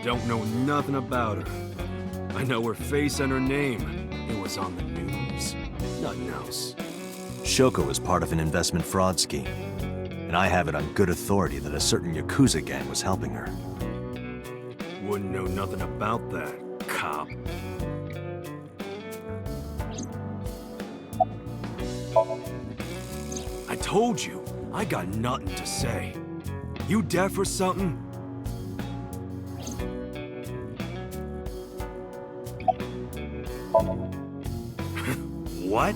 don't know nothing about her. I know her face and her name. It was on the news. Nothing else. Shoko was part of an investment fraud scheme, and I have it on good authority that a certain Yakuza gang was helping her. Wouldn't know nothing about that, cop. I told you, I got nothing to say. You deaf or something? What?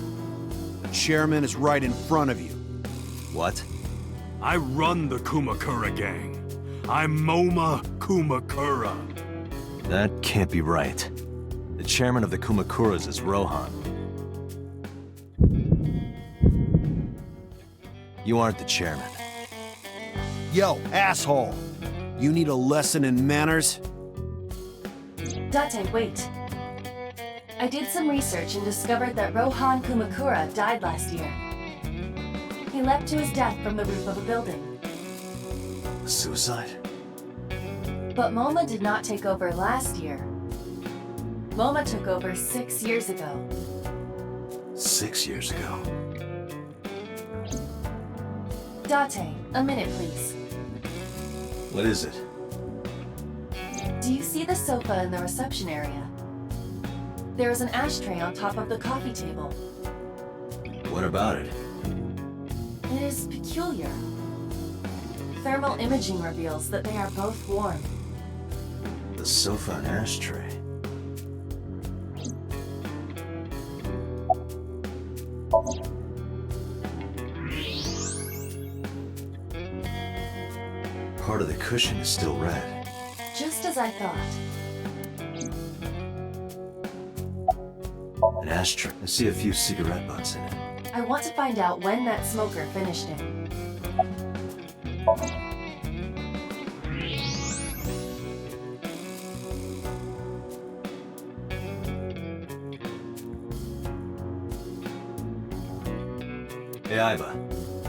The chairman is right in front of you. What? I run the Kumakura gang. I'm Moma Kumakura. That can't be right. The chairman of the Kumakuras is Rohan. You aren't the chairman. Yo, asshole! You need a lesson in manners? Date, wait. I did some research and discovered that Rohan Kumakura died last year. He leapt to his death from the roof of a building. Suicide? But Moma did not take over last year. Moma took over 6 years ago. 6 years ago. Date, a minute please. What is it? Do you see the sofa in the reception area? There is an ashtray on top of the coffee table. What about it? It is peculiar. Thermal imaging reveals that they are both warm. The sofa and ashtray. Part of the cushion is still red. Just as I thought. An ashtray. I see a few cigarette butts in it. I want to find out when that smoker finished it. Hey, Iva.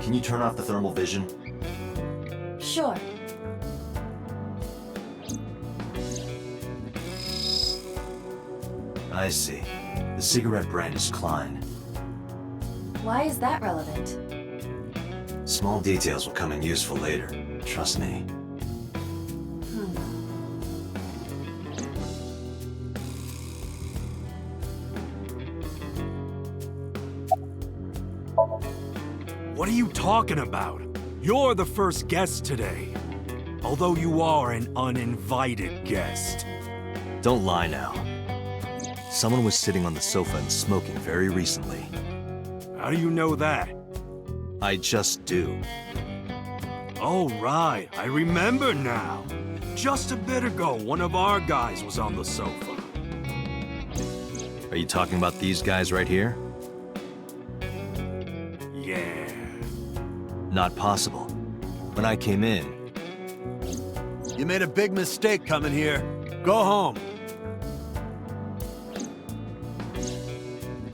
Can you turn off the thermal vision? Sure. I see. The cigarette brand is Klein. Why is that relevant? Small details will come in useful later. Trust me. What are you talking about? You're the first guest today. Although you are an uninvited guest. Don't lie now. Someone was sitting on the sofa and smoking very recently. How do you know that? I just do. Oh, right. I remember now. Just a bit ago, one of our guys was on the sofa. Are you talking about these guys right here? Yeah. Not possible. When I came in, You made a big mistake coming here. Go home.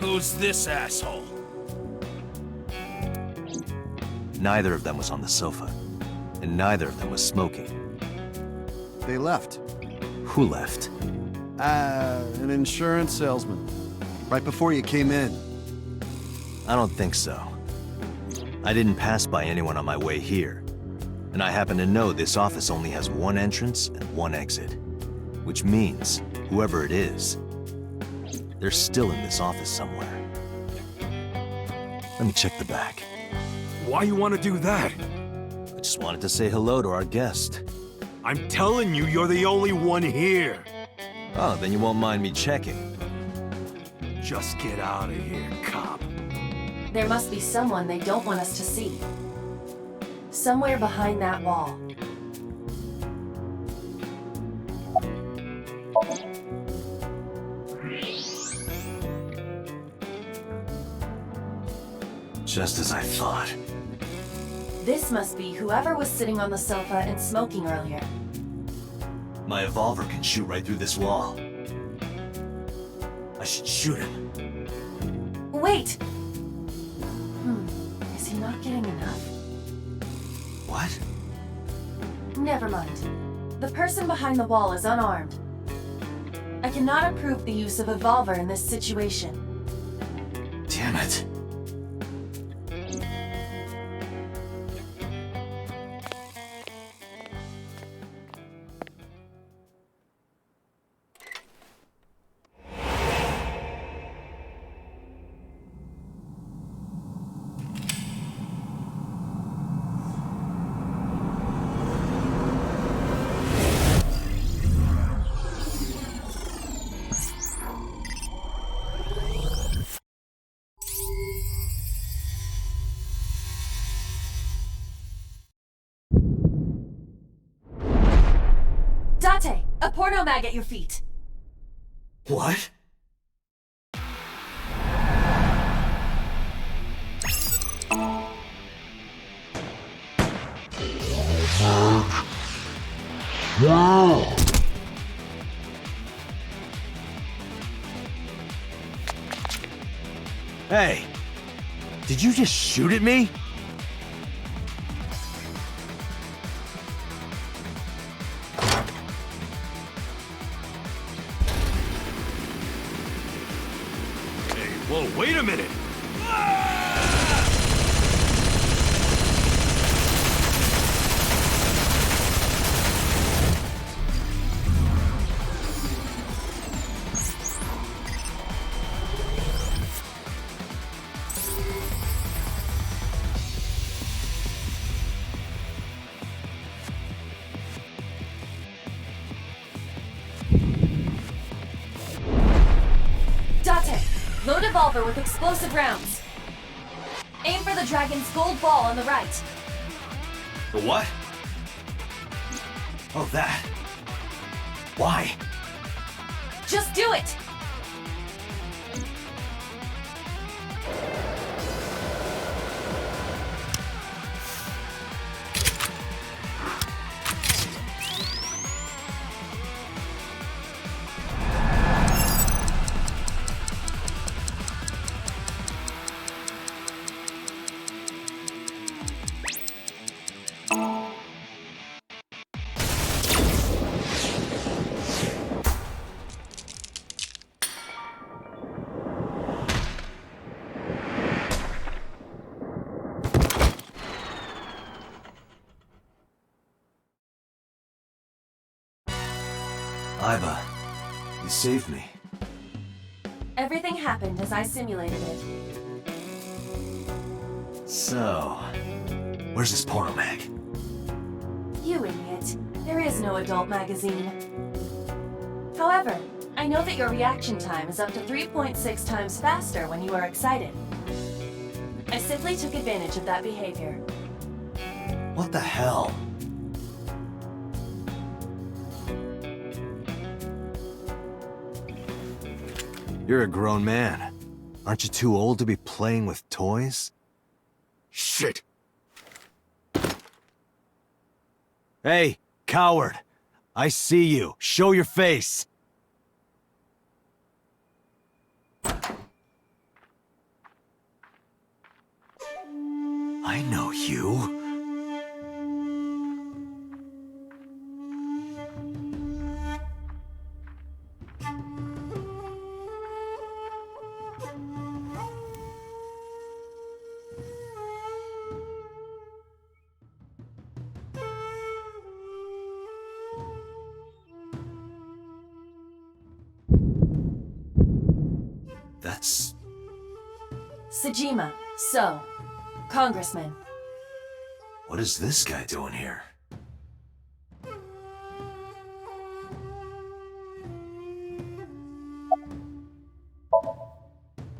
Who's this asshole? neither of them was on the sofa, and neither of them was smoking. They left. Who left? An insurance salesman. Right before you came in. I don't think so. I didn't pass by anyone on my way here, and I happen to know this office only has one entrance and one exit, which means whoever it is, they're still in this office somewhere. Let me check the back. Why you want to do that? I just wanted to say hello to our guest. I'm telling you, you're the only one here. Oh, then you won't mind me checking. Just get out of here, cop. There must be someone they don't want us to see. Somewhere behind that wall. Just as I thought. This must be whoever was sitting on the sofa and smoking earlier. My evolver can shoot right through this wall. I should shoot him. Wait! Is he not getting enough? What? Never mind. The person behind the wall is unarmed. I cannot approve the use of a revolver in this situation. Damn it. Date! A porno mag at your feet! What? Hey! Did you just shoot at me? Hey, whoa, wait a minute! Date! Load a revolver with explosive rounds. Aim for the dragon's gold ball on the right. The what? Oh, that. Why? Just do it! Iba, you saved me. Everything happened as I simulated it. So, where's this porno mag? You idiot. There is no adult magazine. However, I know that your reaction time is up to 3.6 times faster when you are excited. I simply took advantage of that behavior. What the hell? You're a grown man. Aren't you too old to be playing with toys? Shit! Hey, coward! I see you. Show your face! I know you. That's... Sejima, so, Congressman. What is this guy doing here?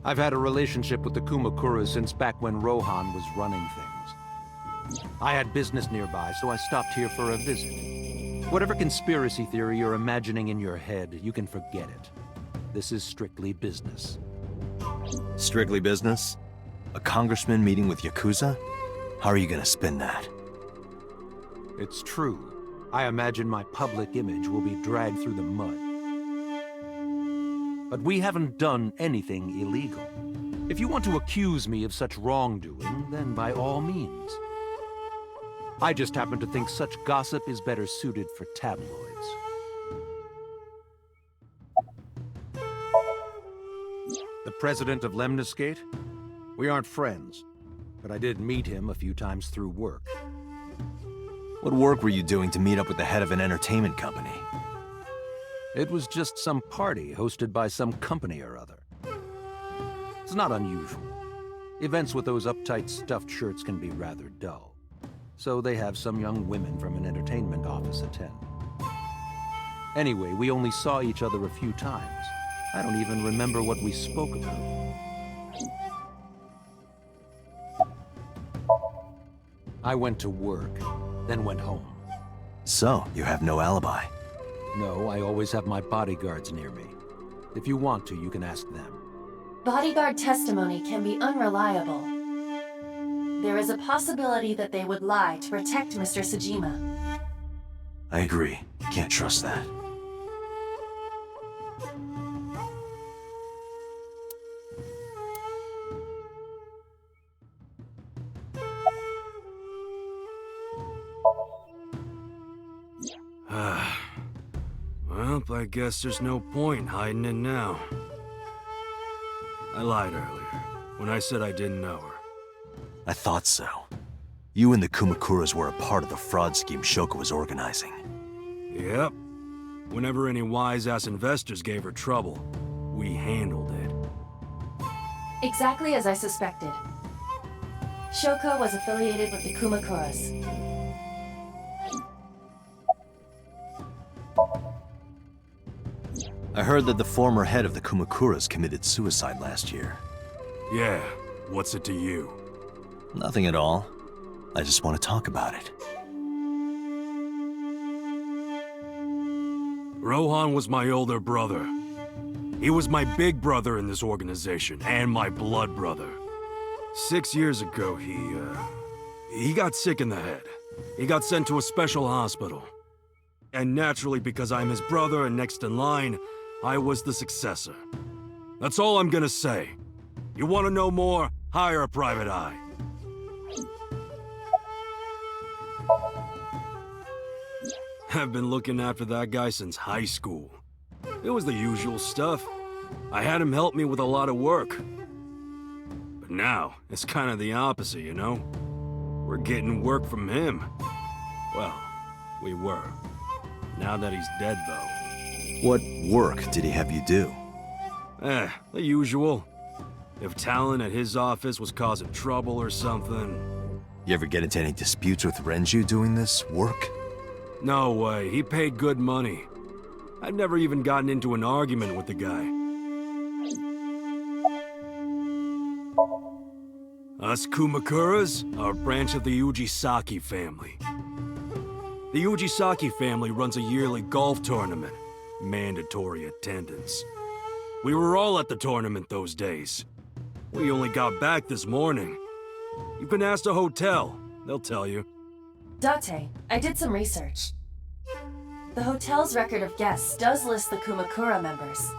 I've had a relationship with the Kumakuras since back when Rohan was running things. I had business nearby, so I stopped here for a visit. Whatever conspiracy theory you're imagining in your head, you can forget it. This is strictly business. Strictly business? A congressman meeting with Yakuza? How are you gonna spin that? It's true. I imagine my public image will be dragged through the mud. But we haven't done anything illegal. If you want to accuse me of such wrongdoing, then by all means. I just happen to think such gossip is better suited for tabloids. The president of Lemniscate? We aren't friends, but I did meet him a few times through work. What work were you doing to meet up with the head of an entertainment company? It was just some party hosted by some company or other. It's not unusual. Events with those uptight stuffed shirts can be rather dull. So they have some young women from an entertainment office attend. Anyway, we only saw each other a few times. I don't even remember what we spoke about. I went to work, then went home. So, you have no alibi? No, I always have my bodyguards near me. If you want to, you can ask them. Bodyguard testimony can be unreliable. There is a possibility that they would lie to protect Mr. Sajima. I agree. Can't trust that. Well, I guess there's no point hiding it now. I lied earlier, when I said I didn't know her. I thought so. You and the Kumakuras were a part of the fraud scheme Shoko was organizing. Yep. Whenever any wise-ass investors gave her trouble, we handled it. Exactly as I suspected. Shoko was affiliated with the Kumakuras. I heard that the former head of the Kumakuras committed suicide last year. Yeah, what's it to you? Nothing at all. I just want to talk about it. Rohan was my older brother. He was my big brother in this organization, and my blood brother. 6 years ago, he got sick in the head. He got sent to a special hospital. And naturally, because I'm his brother and next in line, I was the successor. That's all I'm gonna say. You want to know more? Hire a private eye. I've been looking after that guy since high school. It was the usual stuff. I had him help me with a lot of work. But now, it's kind of the opposite, you know? We're getting work from him. Well, we were. Now that he's dead, though. What work did he have you do? The usual. If talent at his office was causing trouble or something. You ever get into any disputes with Renju doing this work? No way, he paid good money. I've never even gotten into an argument with the guy. Us Kumakuras are a branch of the Ujisaki family. The Ujisaki family runs a yearly golf tournament. Mandatory attendance. We were all at the tournament those days. We only got back this morning. You can ask the hotel. They'll tell you. Date, I did some research. The hotel's record of guests does list the Kumakura members.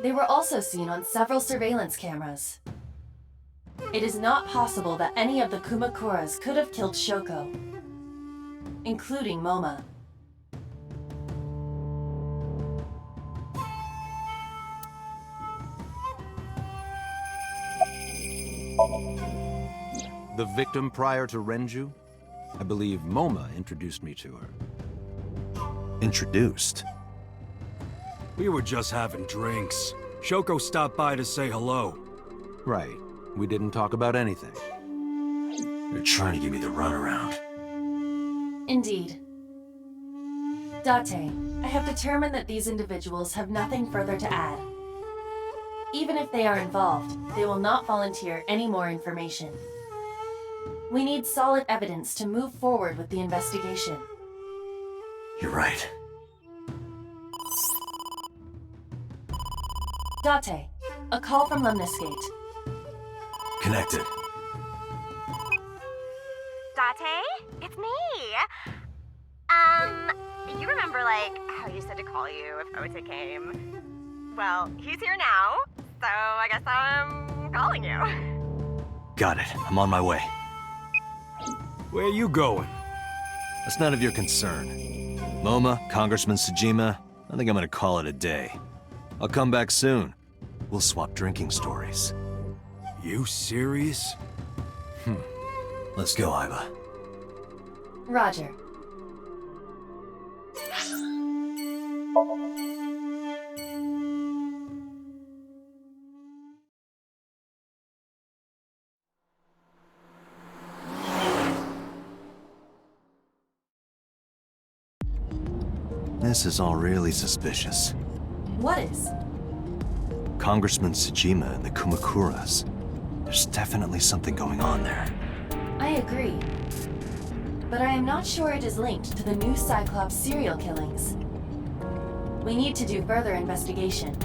They were also seen on several surveillance cameras. It is not possible that any of the Kumakuras could have killed Shoko, including Moma. The victim prior to Renju? I believe Moma introduced me to her. Introduced? We were just having drinks. Shoko stopped by to say hello. Right. We didn't talk about anything. They're trying to give me the runaround. Indeed. Date, I have determined that these individuals have nothing further to add. Even if they are involved, they will not volunteer any more information. We need solid evidence to move forward with the investigation. You're right. Date, a call from Lemniscate. Connected. Date? It's me! You remember, like, how you said to call you if Ota came? Well, he's here now, so I guess I'm calling you. Got it. I'm on my way. Where you going? That's none of your concern. Moma, Congressman Tsujima, I think I'm gonna call it a day. I'll come back soon. We'll swap drinking stories. You serious? Let's go, Iva. Roger. This is all really suspicious. What is? Congressman Tsujima and the Kumakuras. There's definitely something going on there. I agree. But I am not sure it is linked to the new Cyclops serial killings. We need to do further investigation.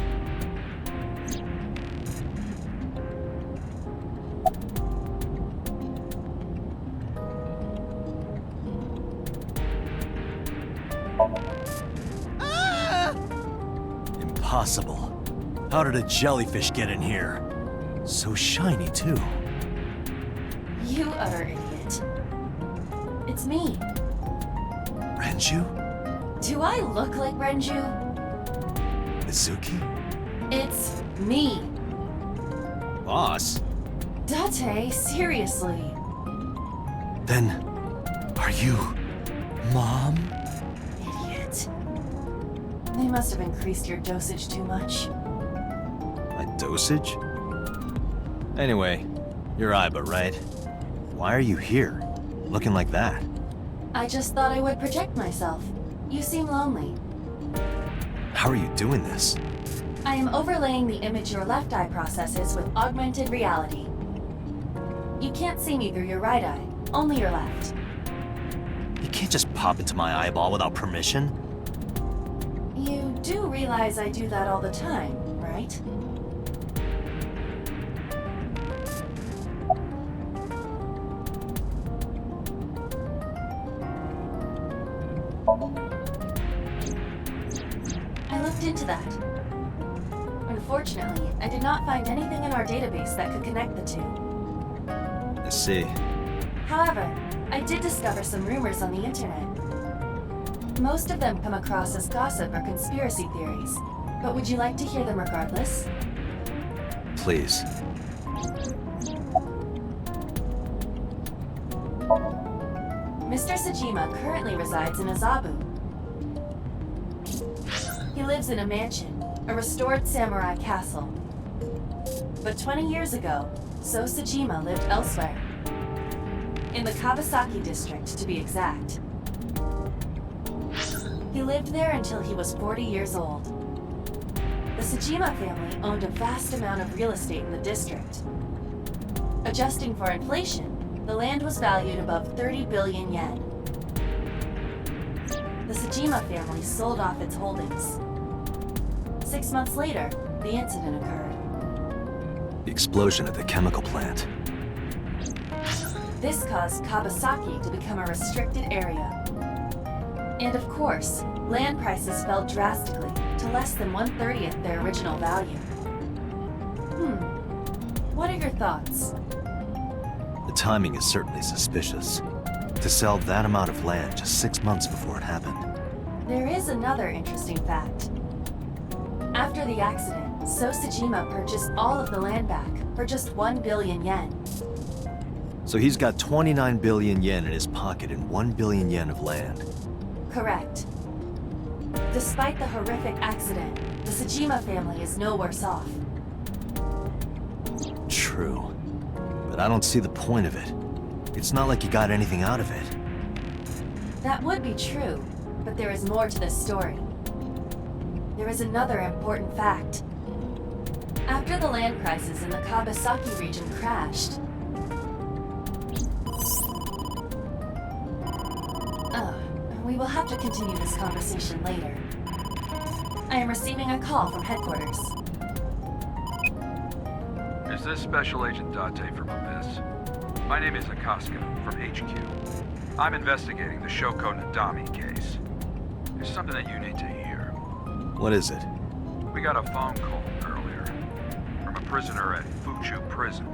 Impossible. How did a jellyfish get in here? So shiny, too. You utter idiot. It's me. Renju? Do I look like Renju? Mizuki? It's me. Boss? Date, seriously. Then, are you... Mom? Idiot. They must have increased your dosage too much. My dosage? Anyway, you're Iba, right? Why are you here? Looking like that? I just thought I would protect myself. You seem lonely. How are you doing this? I am overlaying the image your left eye processes with augmented reality. You can't see me through your right eye, only your left. You can't just pop into my eyeball without permission. You do realize I do that all the time, right? I looked into that. Unfortunately, I did not find anything in our database that could connect the two. I see. However, I did discover some rumors on the internet. Most of them come across as gossip or conspiracy theories, but would you like to hear them regardless? Please. Mr. Tsujima currently resides in Azabu. He lives in a mansion, a restored samurai castle. But 20 years ago, So Tsujima lived elsewhere. In the Kawasaki district, to be exact. He lived there until he was 40 years old. The Tsujima family owned a vast amount of real estate in the district. Adjusting for inflation, the land was valued above 30 billion yen. The Tsujima family sold off its holdings. 6 months later, the incident occurred. The explosion at the chemical plant. This caused Kawasaki to become a restricted area. And of course, land prices fell drastically to less than 1/30th their original value. What are your thoughts? The timing is certainly suspicious. To sell that amount of land just 6 months before it happened. There is another interesting fact. After the accident, So Tsujima purchased all of the land back for just 1 billion yen. So he's got 29 billion yen in his pocket and 1 billion yen of land. Correct. Despite the horrific accident, the Tsujima family is no worse off. True. But I don't see the point of it. It's not like you got anything out of it. That would be true, but there is more to this story. There is another important fact. After the land prices in the Kawasaki region crashed... we will have to continue this conversation later. I am receiving a call from headquarters. Is this Special Agent Date from Abyss? My name is Akaska from HQ. I'm investigating the Shoko Nadami case. There's something that you need to hear. What is it? We got a phone call earlier from a prisoner at Fuchu Prison.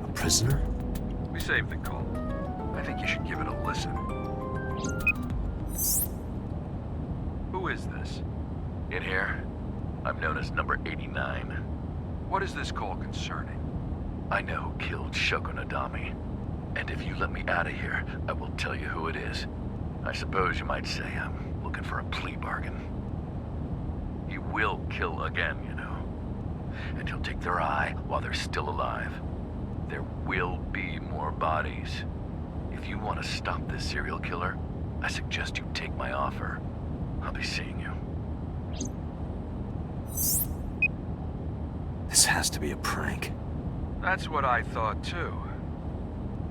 A prisoner? We saved the call. I I think you should give it a listen. Who is this? In here, I'm known as number 89. What is this call concerning? I know who killed Shoko Nadami. And if you let me out of here, I will tell you who it is. I suppose you might say I'm looking for a plea bargain. He will kill again, you know. And he'll take their eye while they're still alive. There will be more bodies. If you want to stop this serial killer, I suggest you take my offer. I'll be seeing you. This has to be a prank. That's what I thought too.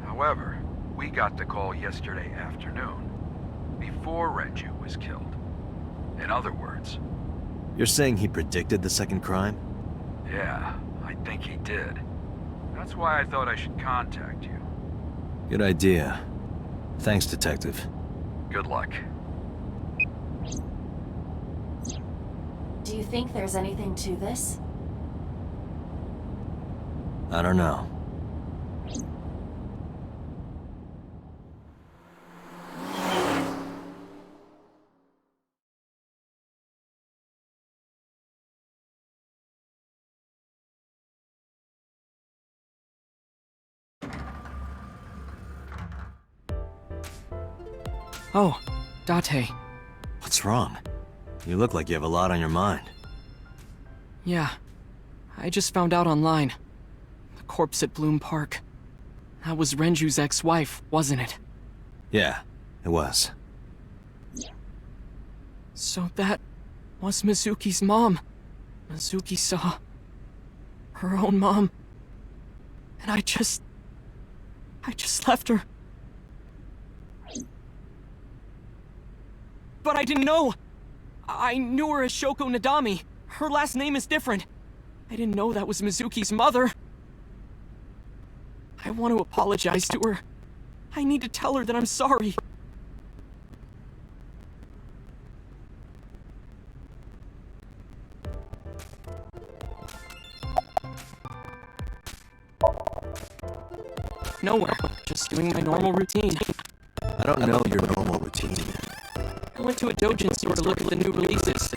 However, we got the call yesterday afternoon, before Renju was killed. In other words, You're saying he predicted the second crime? yeah, I think he did. That's why I thought I should contact you. Good idea. Thanks, Detective. Good luck. Do you think there's anything to this? I don't know. Oh, Date. What's wrong? You look like you have a lot on your mind. Yeah, I just found out online. The corpse at Bloom Park. That was Renju's ex-wife, wasn't it? Yeah, it was. So that was Mizuki's mom. Mizuki saw her own mom. And I just left her. But I didn't know. I knew her as Shoko Nadami. Her last name is different. I didn't know that was Mizuki's mother. I want to apologize to her. I need to tell her that I'm sorry. Nowhere. Just doing my normal routine. I don't know your normal routine. I went to a dojin store to look at the new releases.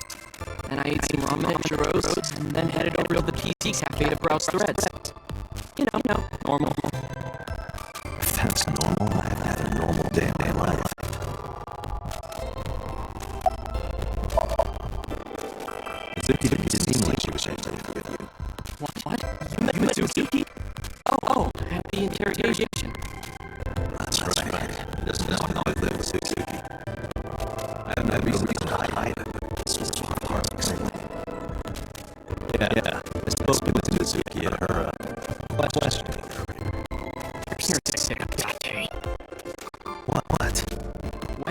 And I ate some ramen and churros, and then headed over to the PC cafe to browse threads. You know, normal. If that's normal, I haven't had a normal day in my life. Mizuki didn't seem like she was angry with you. What? You met Mizuki? Oh, at the interrogation. That's right. He doesn't know how I live with Suzuki. I have no reason to hide it, but it's just hard to explain. Yeah. I spoke with Suzuki at her, questioning. Here, Date. What?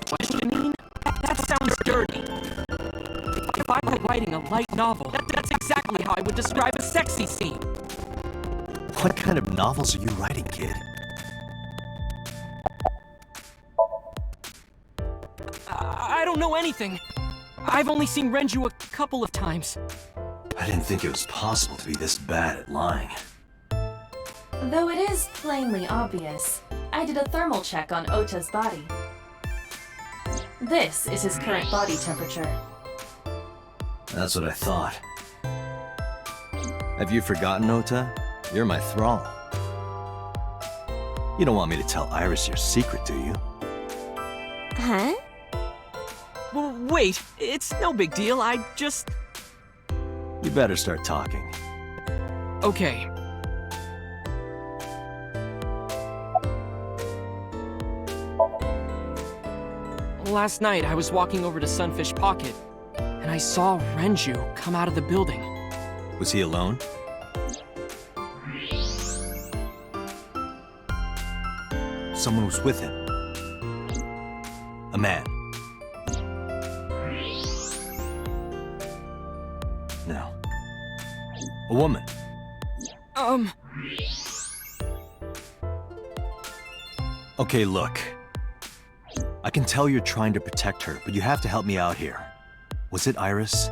Questioning? That sounds dirty. If I were writing a light novel, that's exactly how I would describe a sexy scene. What kind of novels are you writing, kid? I don't know anything. I've only seen Renju a couple of times. I didn't think it was possible to be this bad at lying. Though it is plainly obvious, I did a thermal check on Ota's body. This is his current body temperature. That's what I thought. Have you forgotten, Ota? You're my thrall. You don't want me to tell Iris your secret, do you? Huh? Well, wait, it's no big deal. You better start talking. Okay. Last night, I was walking over to Sunfish Pocket, and I saw Renju come out of the building. Was he alone? Someone was with him. A man. No. A woman. Okay, look. I can tell you're trying to protect her, but you have to help me out here. Was it Iris?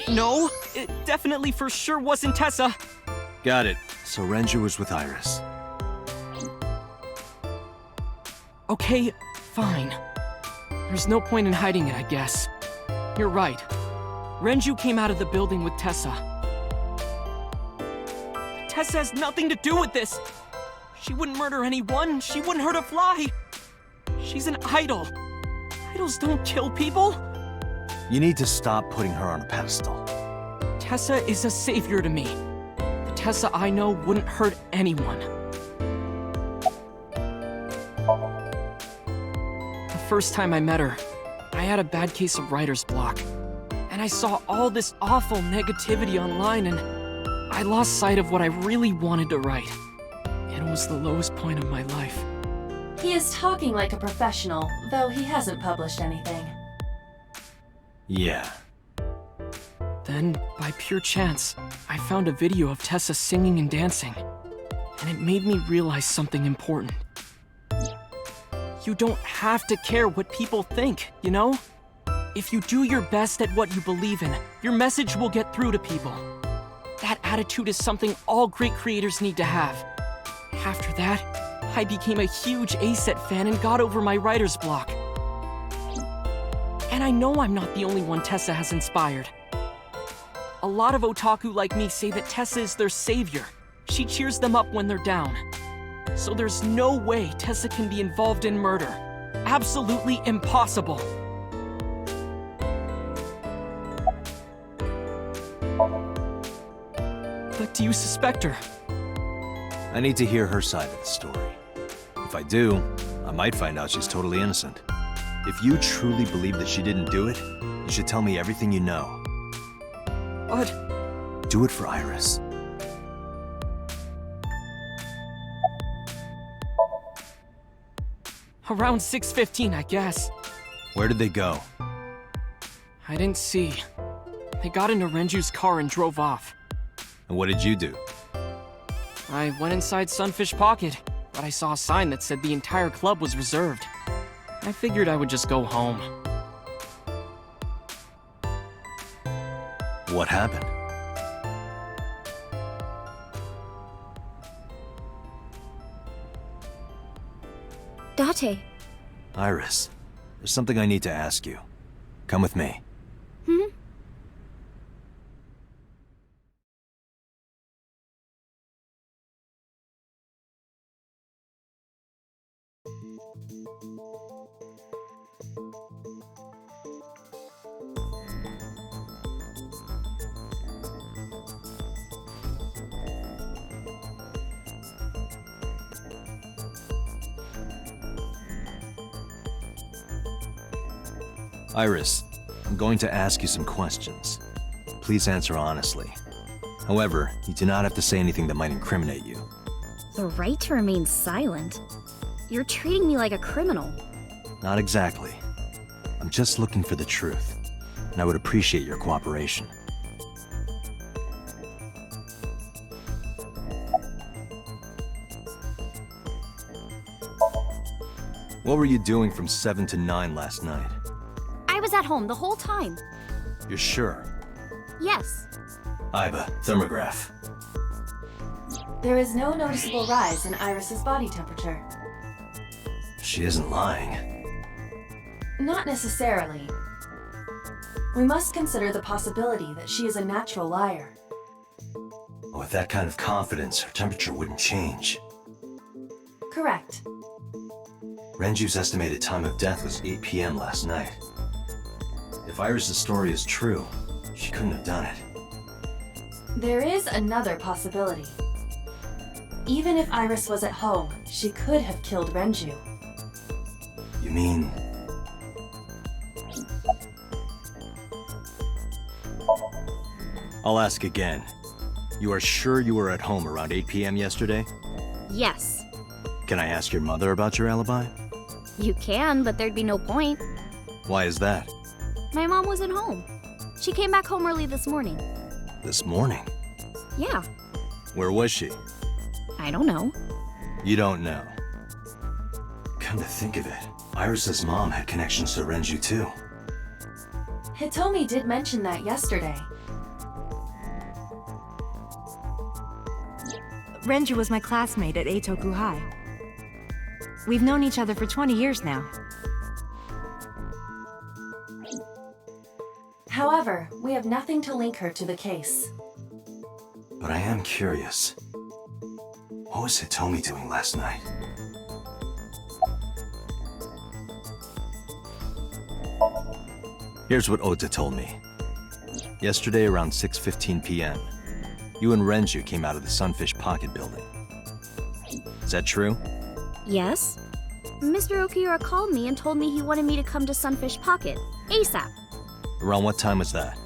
No, it definitely for sure wasn't Tessa. Got it. So Renju was with Iris. Okay, fine. There's no point in hiding it, I guess. You're right. Renju came out of the building with Tessa. Tessa has nothing to do with this! She wouldn't murder anyone, she wouldn't hurt a fly! She's an idol. Idols don't kill people! You need to stop putting her on a pedestal. Tessa is a savior to me. The Tessa I know wouldn't hurt anyone. The first time I met her, I had a bad case of writer's block. And I saw all this awful negativity online and I lost sight of what I really wanted to write. It was the lowest point of my life. He is talking like a professional, though he hasn't published anything. Yeah. Then, by pure chance, I found a video of Tessa singing and dancing. And it made me realize something important. You don't have to care what people think, you know? If you do your best at what you believe in, your message will get through to people. That attitude is something all great creators need to have. After that, I became a huge A-Set fan and got over my writer's block. And I know I'm not the only one Tessa has inspired. A lot of otaku like me say that Tessa is their savior. She cheers them up when they're down. So there's no way Tessa can be involved in murder. Absolutely impossible. But do you suspect her? I need to hear her side of the story. If I do, I might find out she's totally innocent. If you truly believe that she didn't do it, you should tell me everything you know. But... Do it for Iris. Around 6:15, I guess. Where did they go? I didn't see. They got into Renju's car and drove off. And what did you do? I went inside Sunfish Pocket, but I saw a sign that said the entire club was reserved. I figured I would just go home. What happened? Date. Iris, there's something I need to ask you. Come with me. Iris, I'm going to ask you some questions. Please answer honestly. However, you do not have to say anything that might incriminate you. The right to remain silent? You're treating me like a criminal. Not exactly. I'm just looking for the truth, and I would appreciate your cooperation. What were you doing from 7 to 9 last night? I was at home the whole time. You're sure? Yes. Iba, thermograph. There is no noticeable rise in Iris's body temperature. She isn't lying. Not necessarily. We must consider the possibility that she is a natural liar. With that kind of confidence, her temperature wouldn't change. Correct. Renju's estimated time of death was 8 p.m. last night. If Iris' story is true, she couldn't have done it. There is another possibility. Even if Iris was at home, she could have killed Renju. You mean... I'll ask again. You are sure you were at home around 8 p.m. yesterday? Yes. Can I ask your mother about your alibi? You can, but there'd be no point. Why is that? My mom wasn't home. She came back home early this morning. This morning? Yeah. Where was she? I don't know. You don't know. Come to think of it, Iris' mom had connections to Renju too. Hitomi did mention that yesterday. Renju was my classmate at Eitoku High. We've known each other for 20 years now. However, we have nothing to link her to the case. But I am curious. What was Hitomi doing last night? Here's what Ota told me. Yesterday around 6:15 p.m., you and Renju came out of the Sunfish Pocket building. Is that true? Yes? Mr. Okiura called me and told me he wanted me to come to Sunfish Pocket, ASAP. Around what time was that?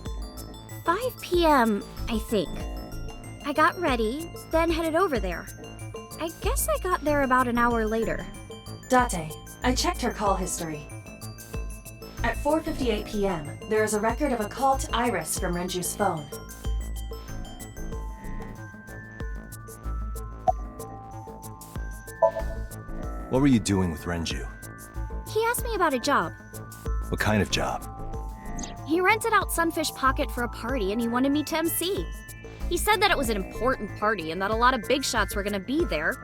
5 p.m., I think. I got ready, then headed over there. I guess I got there about an hour later. Date, I checked her call history. At 4:58 p.m., there is a record of a call to Iris from Renju's phone. What were you doing with Renju? He asked me about a job. What kind of job? He rented out Sunfish Pocket for a party and he wanted me to MC. He said that it was an important party and that a lot of big shots were gonna be there.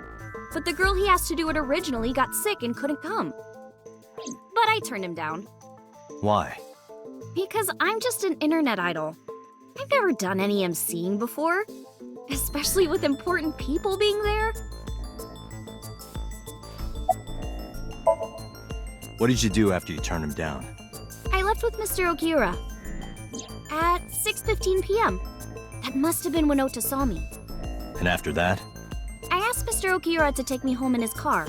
But the girl he asked to do it originally got sick and couldn't come. But I turned him down. Why? Because I'm just an internet idol. I've never done any MCing before. Especially with important people being there. What did you do after you turned him down? I left with Mr. Okiura. At 6:15 p.m. That must have been when Ota saw me. And after that? I asked Mr. Okiura to take me home in his car.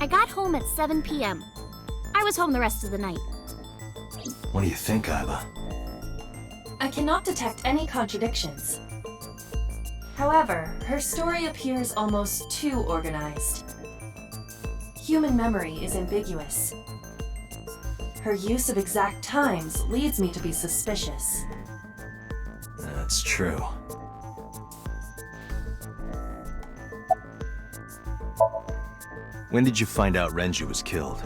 I got home at 7 p.m. I was home the rest of the night. What do you think, Aiba? I cannot detect any contradictions. However, her story appears almost too organized. Human memory is ambiguous. Her use of exact times leads me to be suspicious. That's true. When did you find out Renju was killed?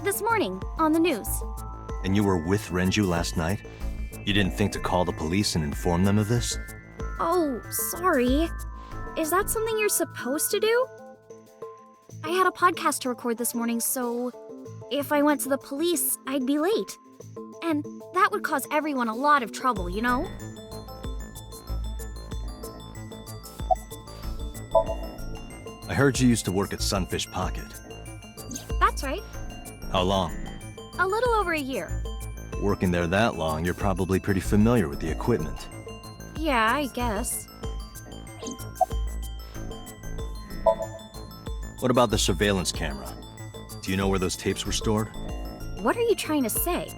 This morning, on the news. And you were with Renju last night? You didn't think to call the police and inform them of this? Oh, sorry. Is that something you're supposed to do? I had a podcast to record this morning, so if I went to the police, I'd be late. And that would cause everyone a lot of trouble, you know? I heard you used to work at Sunfish Pocket. That's right. How long? A little over a year. Working there that long, you're probably pretty familiar with the equipment. Yeah, I guess. What about the surveillance camera? Do you know where those tapes were stored? What are you trying to say?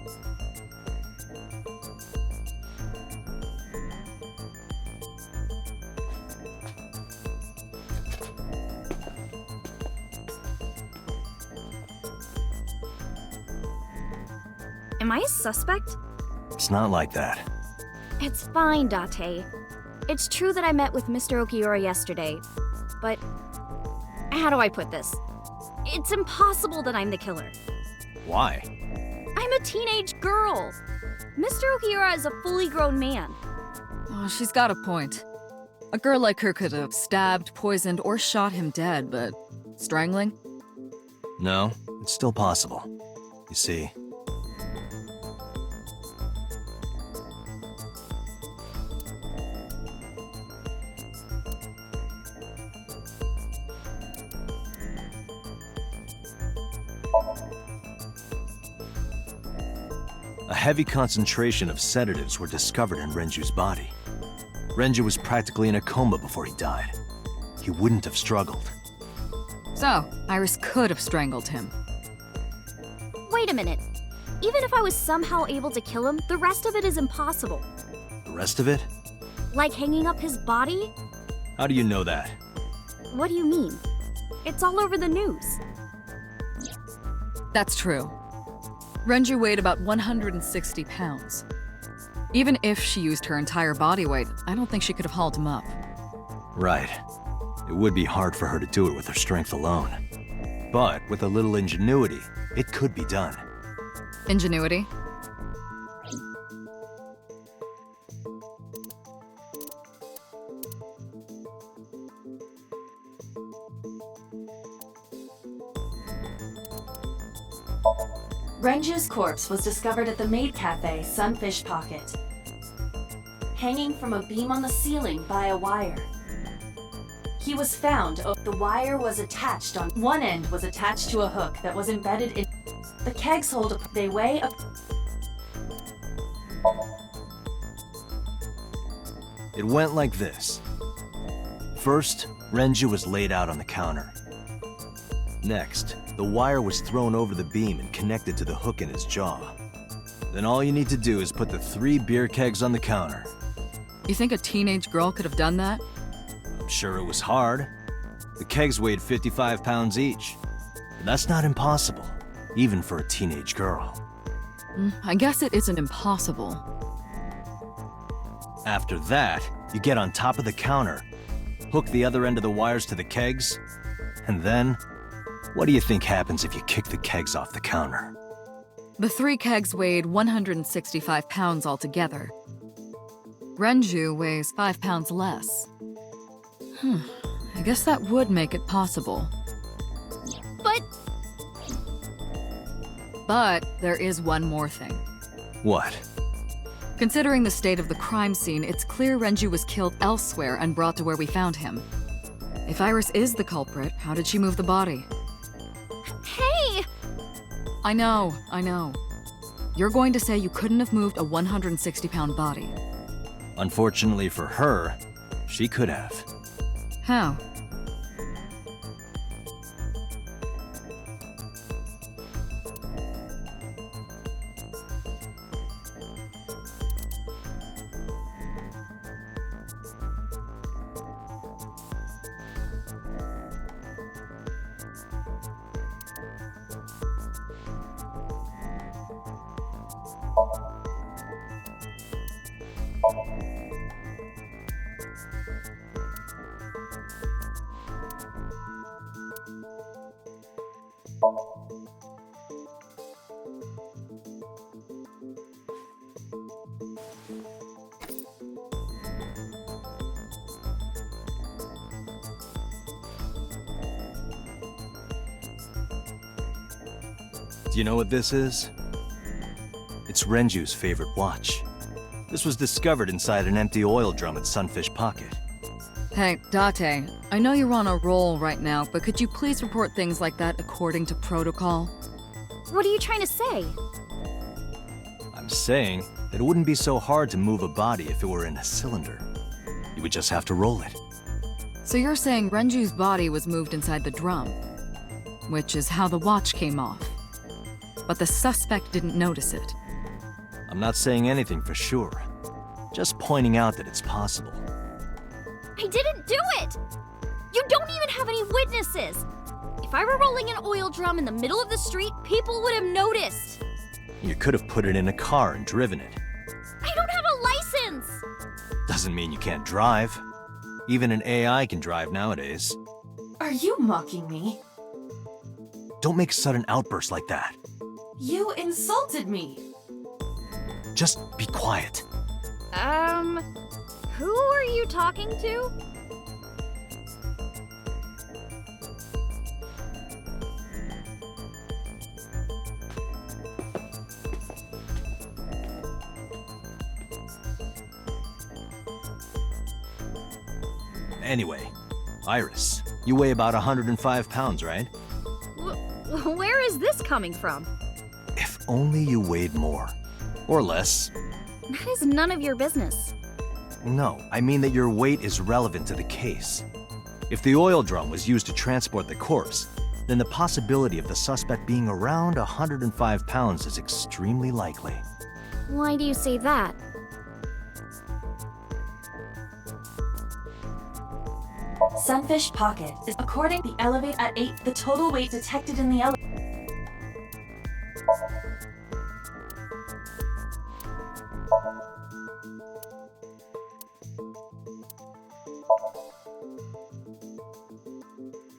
Am I a suspect? It's not like that. It's fine, Date. It's true that I met with Mr. Okiura yesterday, but how do I put this? It's impossible that I'm the killer. Why? I'm a teenage girl. Mr. Okiura is a fully grown man. Oh, she's got a point. A girl like her could have stabbed, poisoned, or shot him dead, but strangling? No, it's still possible. You see, a heavy concentration of sedatives were discovered in Renju's body. Renju was practically in a coma before he died. He wouldn't have struggled. So, Iris could have strangled him. Wait a minute. Even if I was somehow able to kill him, the rest of it is impossible. The rest of it? Like hanging up his body? How do you know that? What do you mean? It's all over the news. That's true. Renju weighed about 160 pounds. Even if she used her entire body weight, I don't think she could have hauled him up. Right. It would be hard for her to do it with her strength alone. But with a little ingenuity, it could be done. Ingenuity? Renju's corpse was discovered at the maid cafe Sunfish Pocket, hanging from a beam on the ceiling by a wire. He was found. The wire was attached on one end was attached to a hook that was embedded in the kegs. They weigh up. It went like this. First, Renju was laid out on the counter. Next, the wire was thrown over the beam and connected to the hook in his jaw. Then all you need to do is put the 3 beer kegs on the counter. You think a teenage girl could have done that? I'm sure it was hard. The kegs weighed 55 pounds each. But that's not impossible, even for a teenage girl. I guess it isn't impossible. After that, you get on top of the counter, hook the other end of the wires to the kegs, and then, what do you think happens if you kick the kegs off the counter? The 3 kegs weighed 165 pounds altogether. Renju weighs 5 pounds less. I guess that would make it possible. But there is one more thing. What? Considering the state of the crime scene, it's clear Renju was killed elsewhere and brought to where we found him. If Iris is the culprit, how did she move the body? Hey! I know. You're going to say you couldn't have moved a 160-pound body. Unfortunately for her, she could have. How? Do you know what this is? It's Renju's favorite watch. This was discovered inside an empty oil drum at Sunfish Pocket. Hey, Date, I know you're on a roll right now, but could you please report things like that according to protocol? What are you trying to say? I'm saying that it wouldn't be so hard to move a body if it were in a cylinder. You would just have to roll it. So you're saying Renju's body was moved inside the drum, which is how the watch came off. But the suspect didn't notice it. I'm not saying anything for sure. Just pointing out that it's possible. I didn't do it! You don't even have any witnesses! If I were rolling an oil drum in the middle of the street, people would have noticed! You could have put it in a car and driven it. I don't have a license! Doesn't mean you can't drive. Even an AI can drive nowadays. Are you mocking me? Don't make sudden outbursts like that. You insulted me! Just be quiet. Who are you talking to? Anyway, Iris, you weigh about 105 pounds, right? Where is this coming from? If only you weighed more. Or less. That is none of your business. No, I mean that your weight is relevant to the case. If the oil drum was used to transport the corpse, then the possibility of the suspect being around 105 pounds is extremely likely. Why do you say that? Sunfish Pocket is according to the elevator at 8. The total weight detected in the elevator.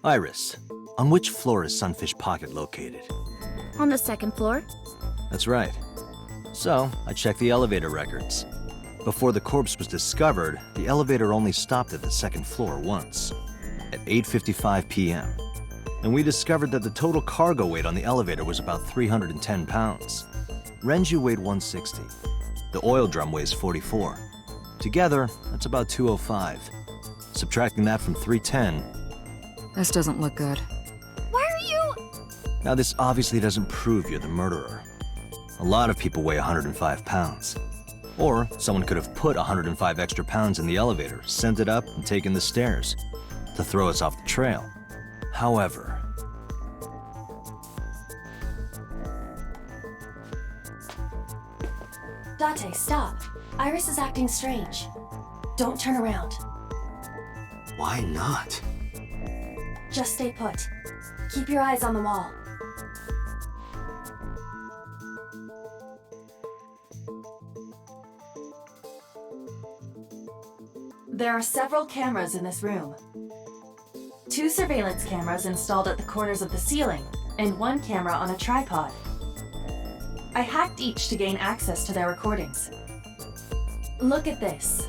Iris, on which floor is Sunfish Pocket located? On the 2nd floor. That's right. So, I checked the elevator records. Before the corpse was discovered, the elevator only stopped at the 2nd floor once, at 8:55 p.m. and we discovered that the total cargo weight on the elevator was about 310 pounds. Renju weighed 160. The oil drum weighs 44. Together, that's about 205. Subtracting that from 310... This doesn't look good. Why are you... Now, this obviously doesn't prove you're the murderer. A lot of people weigh 105 pounds. Or someone could have put 105 extra pounds in the elevator, sent it up, and taken the stairs to throw us off the trail. However... Date, stop. Iris is acting strange. Don't turn around. Why not? Just stay put. Keep your eyes on the wall. There are several cameras in this room. 2 surveillance cameras installed at the corners of the ceiling, and 1 camera on a tripod. I hacked each to gain access to their recordings. Look at this.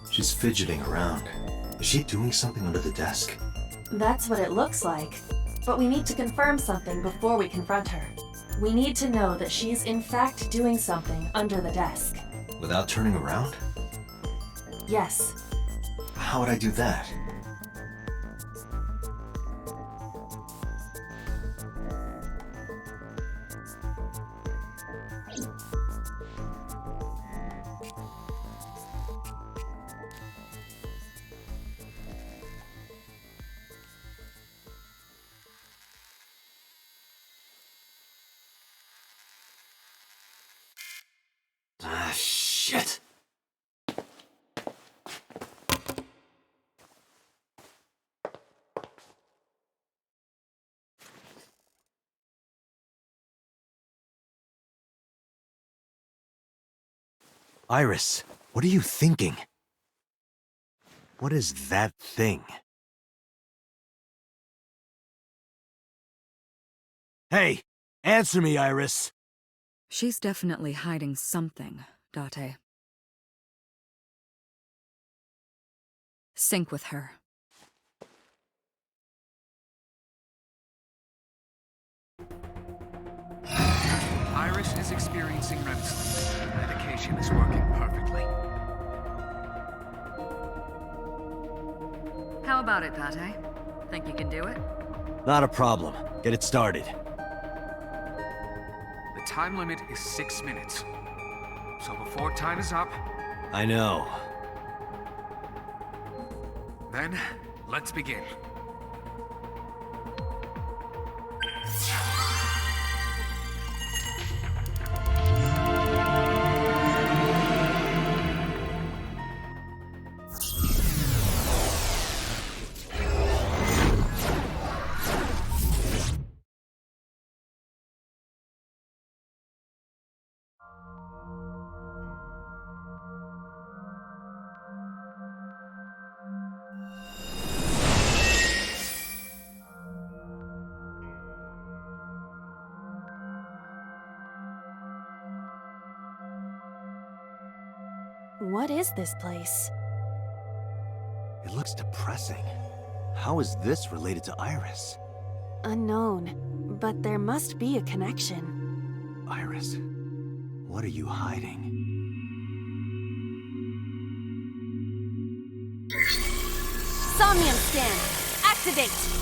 She's fidgeting around. Is she doing something under the desk? That's what it looks like. But we need to confirm something before we confront her. We need to know that she's in fact doing something under the desk. Without turning around? Yes. How would I do that? Ah, shit! Iris, what are you thinking? What is that thing? Hey! Answer me, Iris! She's definitely hiding something, Date. Sync with her. Iris is experiencing REM sleep. The medication is working perfectly. How about it, Date? Think you can do it? Not a problem. Get it started. The time limit is 6 minutes. So before time is up... I know. Then, let's begin. What is this place? It looks depressing. How is this related to Iris? Unknown, but there must be a connection. Iris, what are you hiding? Somnium scan! Activate!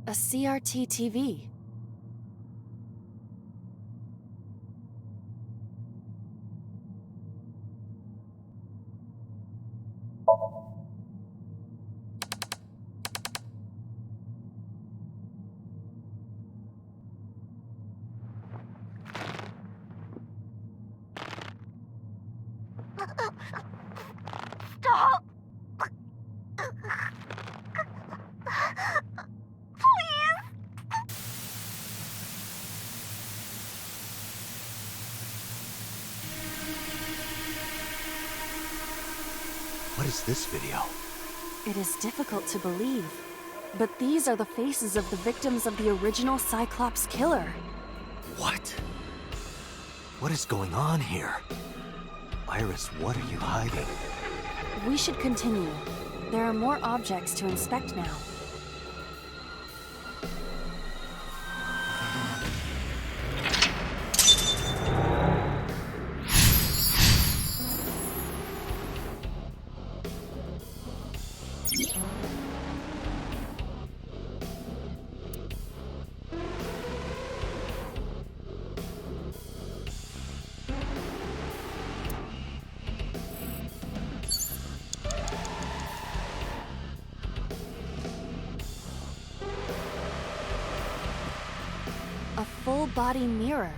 A CRT TV. Stop! Please! What is this video? It is difficult to believe, but these are the faces of the victims of the original Cyclops killer. What? What is going on here? Iris, what are you hiding? We should continue. There are more objects to inspect now. A full-body mirror.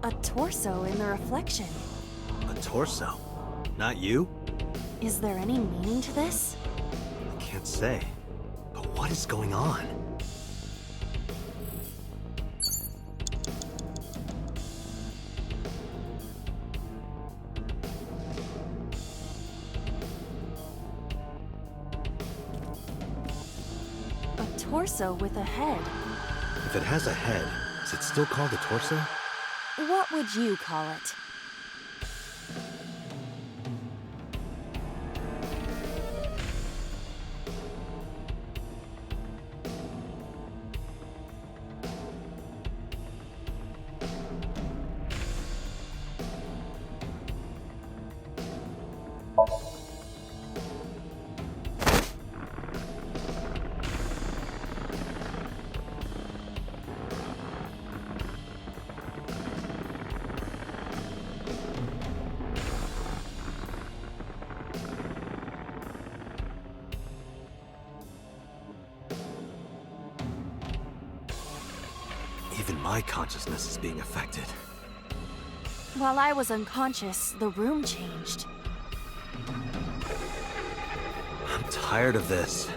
A torso in the reflection. A torso? Not you? Is there any meaning to this? I can't say. But what is going on? A torso with a head. If it has a head, is it still called a torso? What would you call it? Even my consciousness is being affected. While I was unconscious, the room changed. I'm tired of this.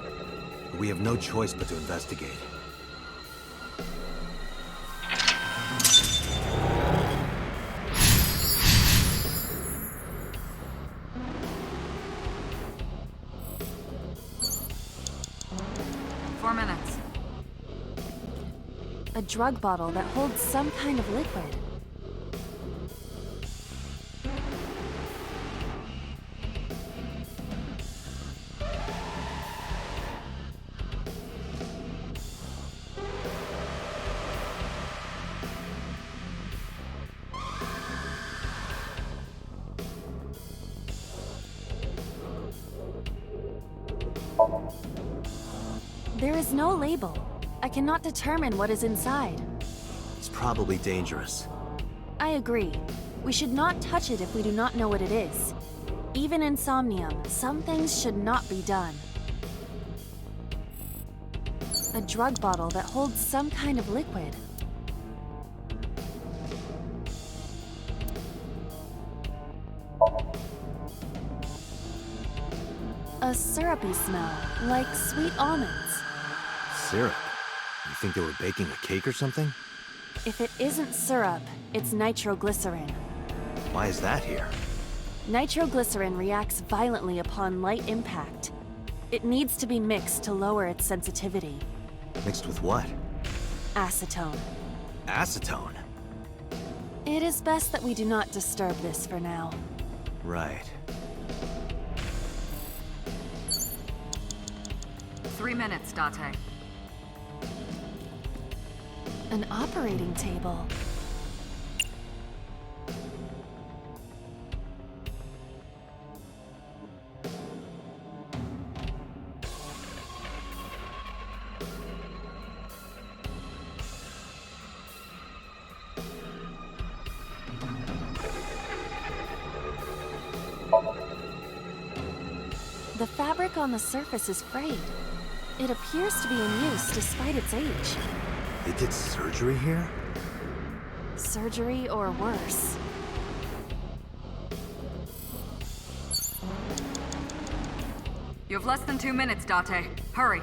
We have no choice but to investigate. A drug bottle that holds some kind of liquid. There is no label. I cannot determine what is inside. It's probably dangerous. I agree. We should not touch it if we do not know what it is. Even in Somnium, some things should not be done. A drug bottle that holds some kind of liquid. A syrupy smell, like sweet almonds. Syrup? You think they were baking a cake or something? If it isn't syrup, it's nitroglycerin. Why is that here? Nitroglycerin reacts violently upon light impact. It needs to be mixed to lower its sensitivity. Mixed with what? Acetone. Acetone? It is best that we do not disturb this for now. Right. 3 minutes, Date. An operating table. The fabric on the surface is frayed. It appears to be in use despite its age. They did surgery here? Surgery or worse. You have less than 2 minutes, Date. Hurry.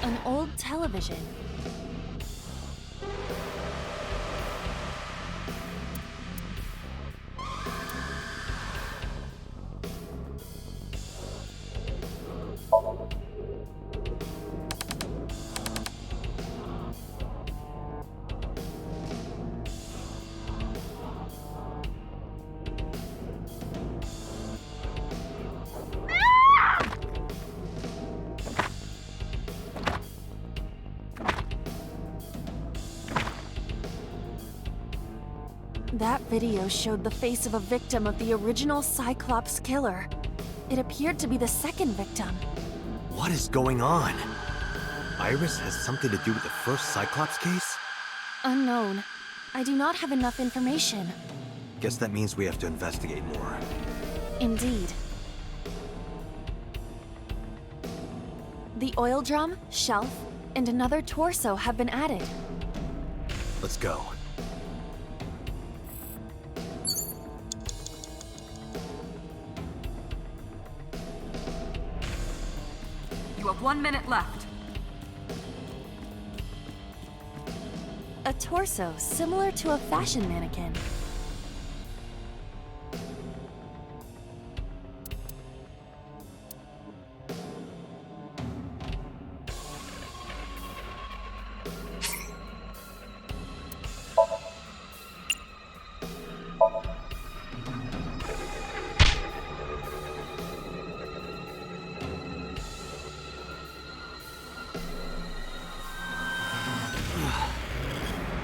An old television. That video showed the face of a victim of the original Cyclops killer. It appeared to be the second victim. What is going on? Iris has something to do with the first Cyclops case? Unknown. I do not have enough information. Guess that means we have to investigate more. Indeed. The oil drum, shelf, and another torso have been added. Let's go. You have 1 minute left. A torso similar to a fashion mannequin.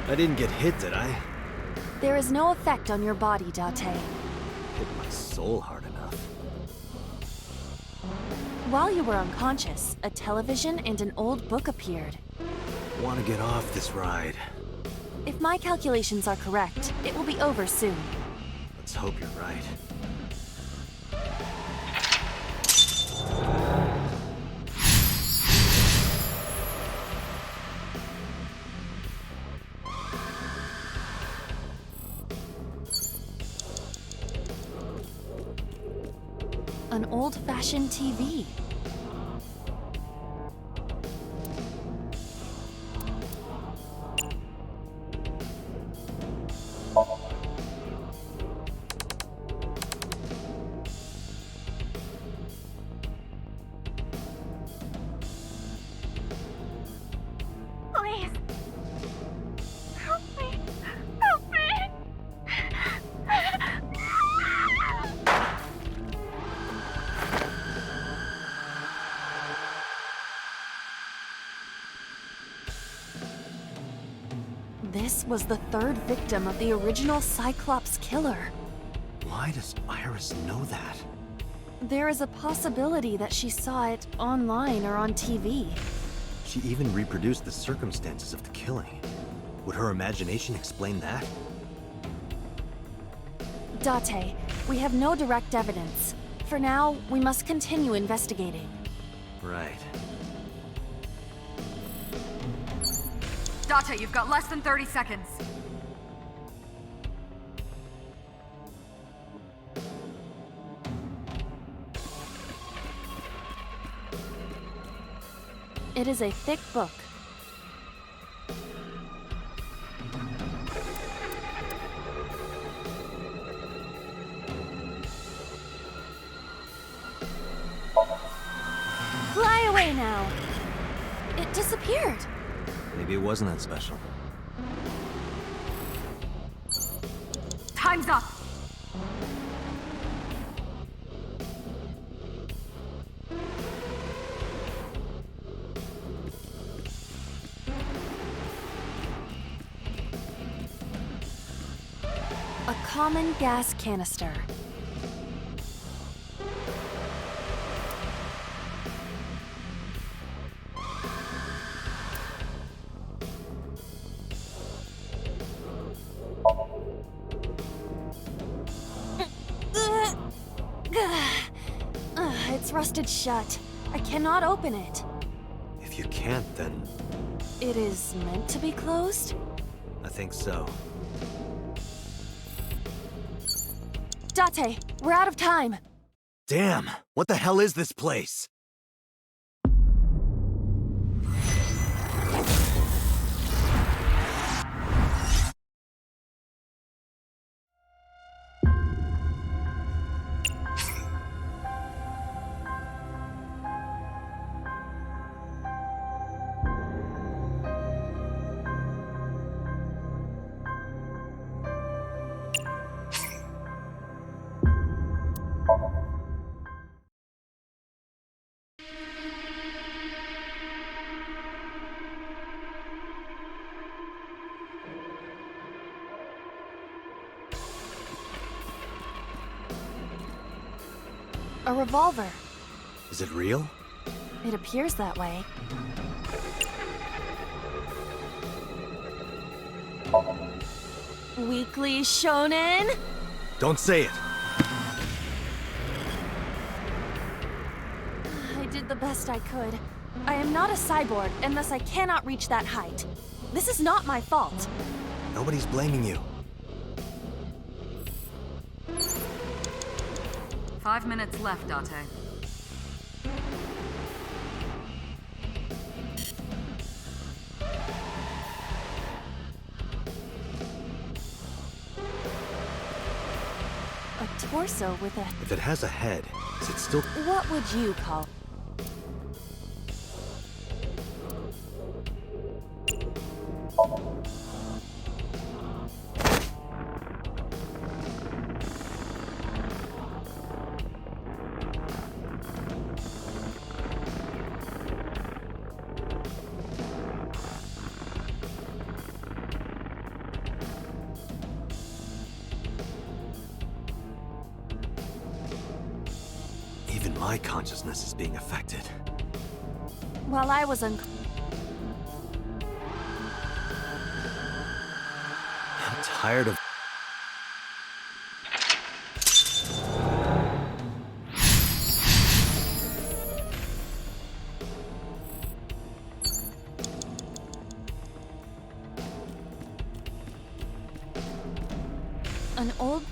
I didn't get hit, did I? There is no effect on your body, Date. Hit my soul hard enough. While you were unconscious, a television and an old book appeared. Want to get off this ride. If my calculations are correct, it will be over soon. Let's hope you're right. An old-fashioned TV. Please. Help me. Help me. This was the third victim of the original Cyclops killer. Why does Iris know that? There is a possibility that she saw it online or on TV. She even reproduced the circumstances of the killing. Would her imagination explain that? Date, we have no direct evidence. For now, we must continue investigating. Right. Date, you've got less than 30 seconds. It is a thick book. Fly away now! It disappeared. Maybe it wasn't that special. Time's up! A common gas canister. rusted shut. I cannot open it. If you can't, then It is meant to be closed? I think so. Date, we're out of time. Damn! What the hell is this place? A revolver. Is it real? It appears that way. Weekly Shonen? Don't say it! I did the best I could. I am not a cyborg, and thus I cannot reach that height. This is not my fault. Nobody's blaming you. 5 minutes left, Date. A torso with a... If it has a head, is it still... What would you call... Even my consciousness is being affected. While I was I'm tired of... an old...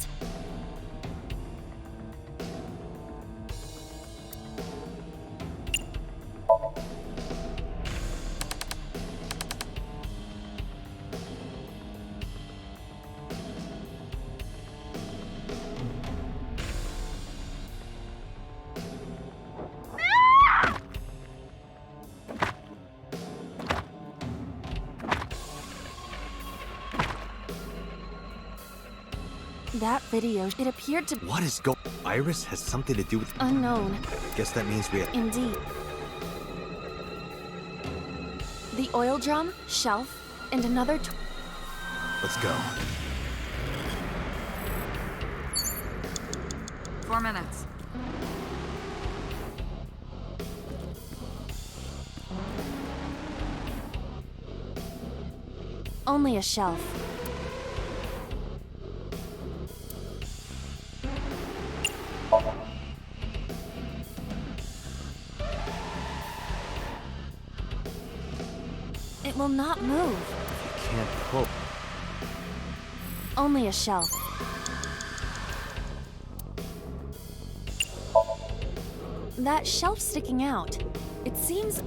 That video, it appeared to... What is go... Iris has something to do with... Unknown. Guess that means we have... Indeed. The oil drum, shelf, and another... Let's go. 4 minutes. Only a shelf. It will not move. You can't pull. Only a shelf. That shelf sticking out. It seems...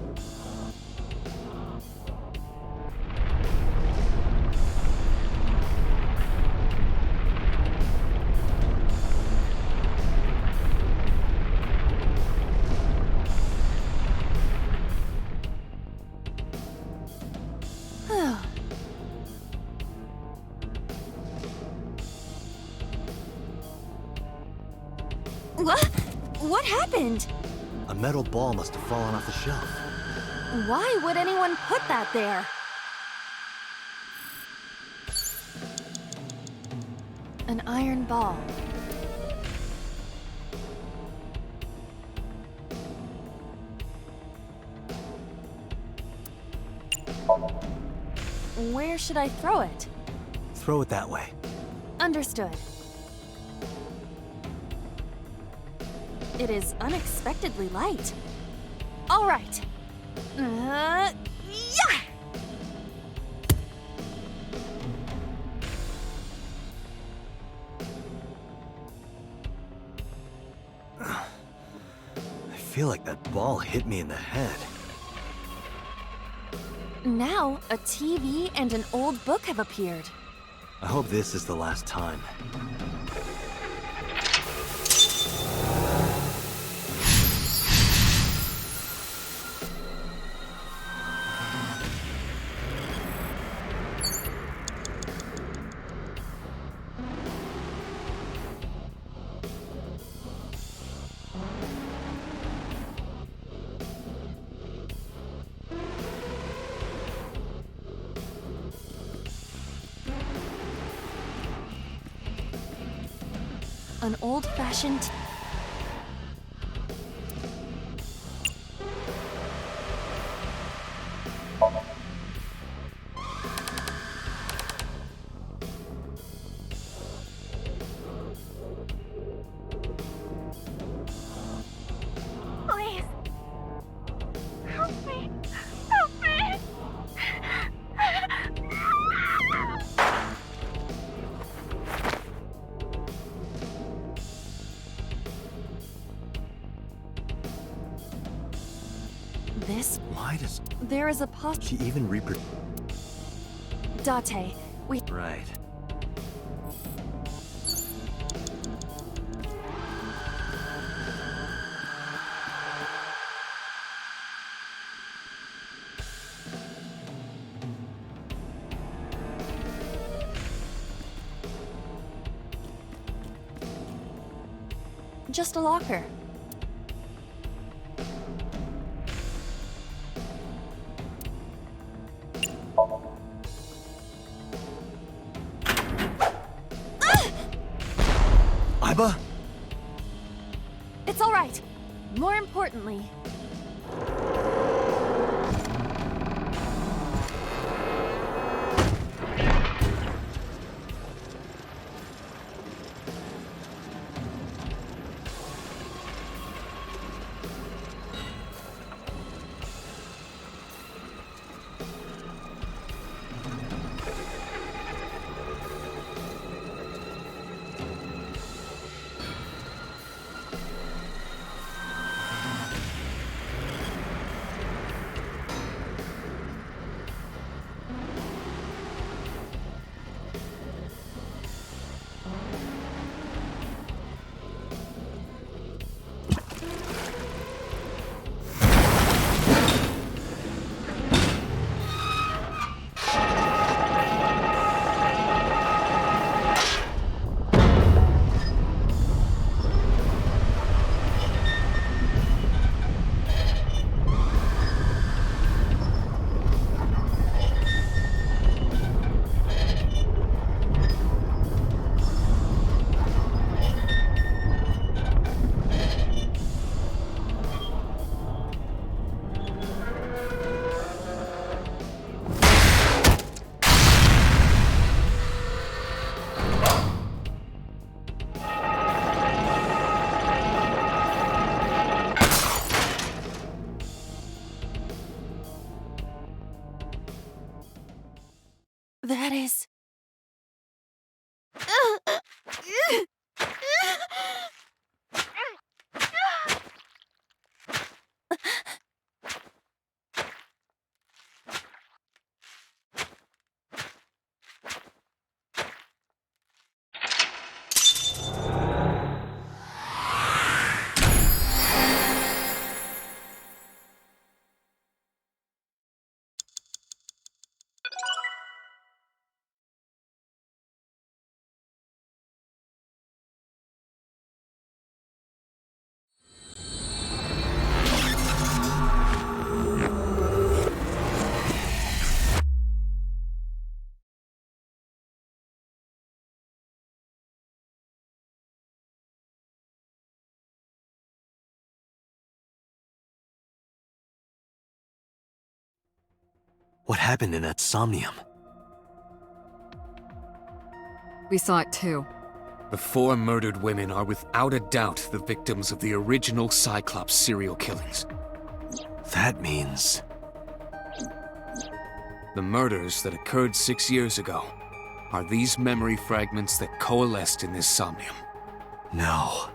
What happened? A metal ball must have fallen off the shelf. Why would anyone put that there? An iron ball. Where should I throw it? Throw it that way. Understood. It is unexpectedly light. All right. Yeah! I feel like that ball hit me in the head. Now, a TV and an old book have appeared. I hope this is the last time. An old-fashioned... Please. Help me. Help me. This... Why does There is a she even reproduce? Date, we... Right. Just a locker. Iba? It's all right. More importantly... That is... What happened in that Somnium? We saw it too. The 4 murdered women are without a doubt the victims of the original Cyclops serial killings. That means... The murders that occurred 6 years ago are these memory fragments that coalesced in this Somnium. No.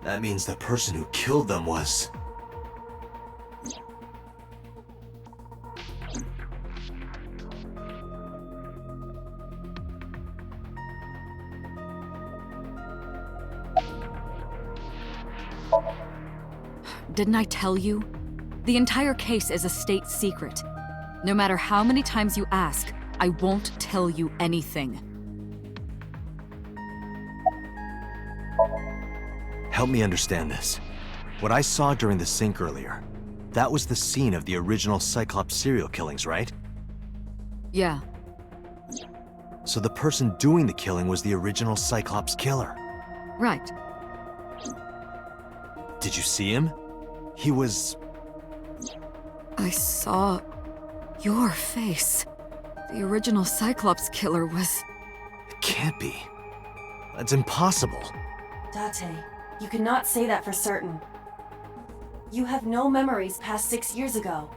That means the person who killed them was... Didn't I tell you? The entire case is a state secret. No matter how many times you ask, I won't tell you anything. Help me understand this. What I saw during the sink earlier, that was the scene of the original Cyclops serial killings, right? Yeah. So the person doing the killing was the original Cyclops killer. Right. Did you see him? He was... I saw your face. The original Cyclops killer was... It can't be. That's impossible. Date, you cannot say that for certain. You have no memories past 6 years ago.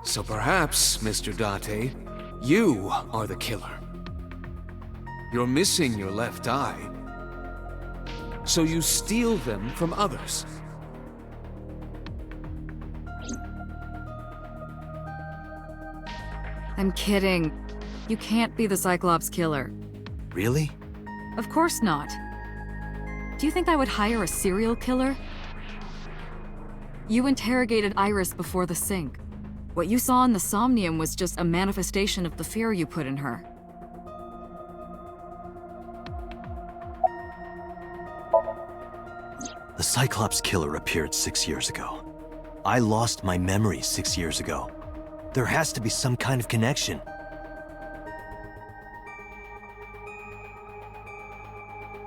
So perhaps, Mr. Date, you are the killer. You're missing your left eye, so you steal them from others. I'm kidding. You can't be the Cyclops killer. Really? Of course not. Do you think I would hire a serial killer? You interrogated Iris before the sink. What you saw in the Somnium was just a manifestation of the fear you put in her. The Cyclops killer appeared 6 years ago. I lost my memory 6 years ago. There has to be some kind of connection.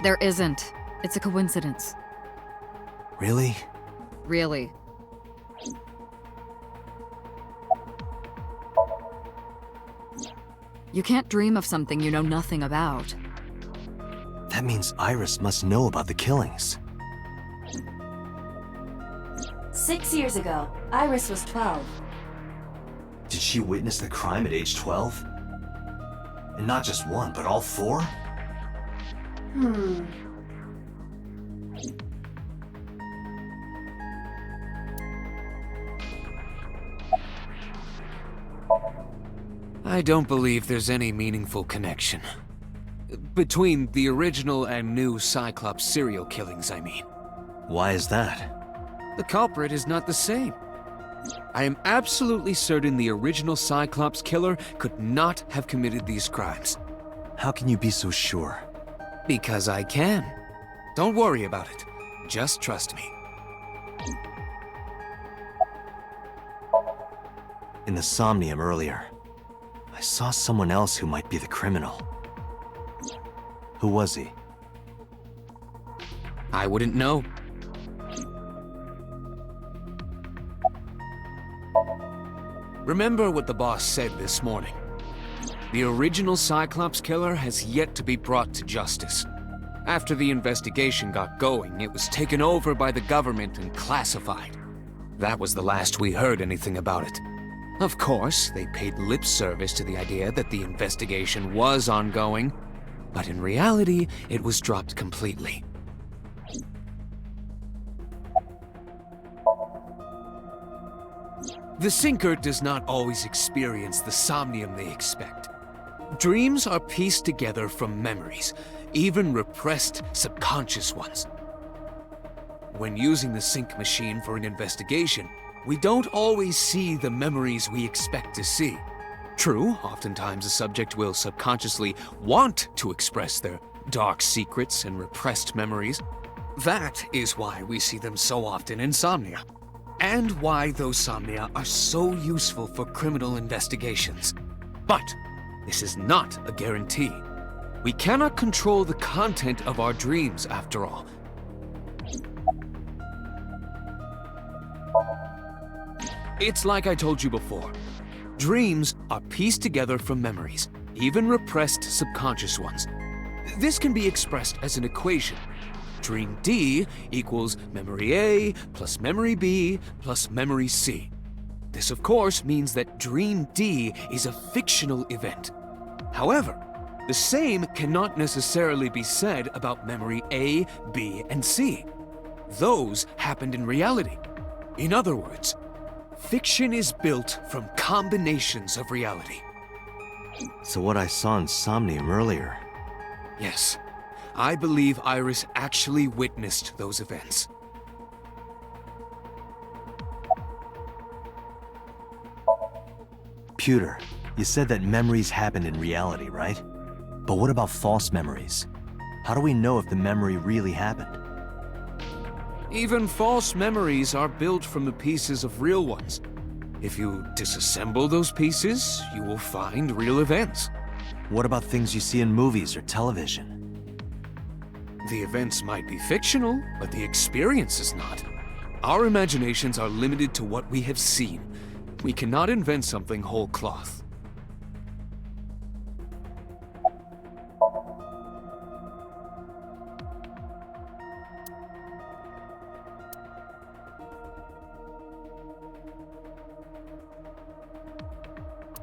There isn't. It's a coincidence. Really? Really. You can't dream of something you know nothing about. That means Iris must know about the killings. 6 years ago, Iris was 12. Did she witness the crime at age 12? And not just one, but all 4? I don't believe there's any meaningful connection. Between the original and new Cyclops serial killings, I mean. Why is that? The culprit is not the same. I am absolutely certain the original Cyclops killer could not have committed these crimes. How can you be so sure? Because I can. Don't worry about it. Just trust me. In the Somnium earlier, I saw someone else who might be the criminal. Who was he? I wouldn't know. Remember what the boss said this morning. The original Cyclops killer has yet to be brought to justice. After the investigation got going, it was taken over by the government and classified. That was the last we heard anything about it. Of course, they paid lip service to the idea that the investigation was ongoing, but in reality, it was dropped completely. The Sinker does not always experience the Somnium they expect. Dreams are pieced together from memories, even repressed subconscious ones. When using the sync machine for an investigation, we don't always see the memories we expect to see. True, oftentimes a subject will subconsciously want to express their dark secrets and repressed memories. That is why we see them so often in Somnia, and why those Somnia are so useful for criminal investigations. But this is not a guarantee. We cannot control the content of our dreams, after all. It's like I told you before. Dreams are pieced together from memories, even repressed subconscious ones. This can be expressed as an equation. Dream D equals memory A plus memory B plus memory C. This, of course, means that Dream D is a fictional event. However, the same cannot necessarily be said about memory A, B, and C. Those happened in reality. In other words, fiction is built from combinations of reality. So what I saw in Somnium earlier... Yes, I believe Iris actually witnessed those events. Pewter, you said that memories happen in reality, right? But what about false memories? How do we know if the memory really happened? Even false memories are built from the pieces of real ones. If you disassemble those pieces, you will find real events. What about things you see in movies or television? The events might be fictional, but the experience is not. Our imaginations are limited to what we have seen. We cannot invent something whole cloth.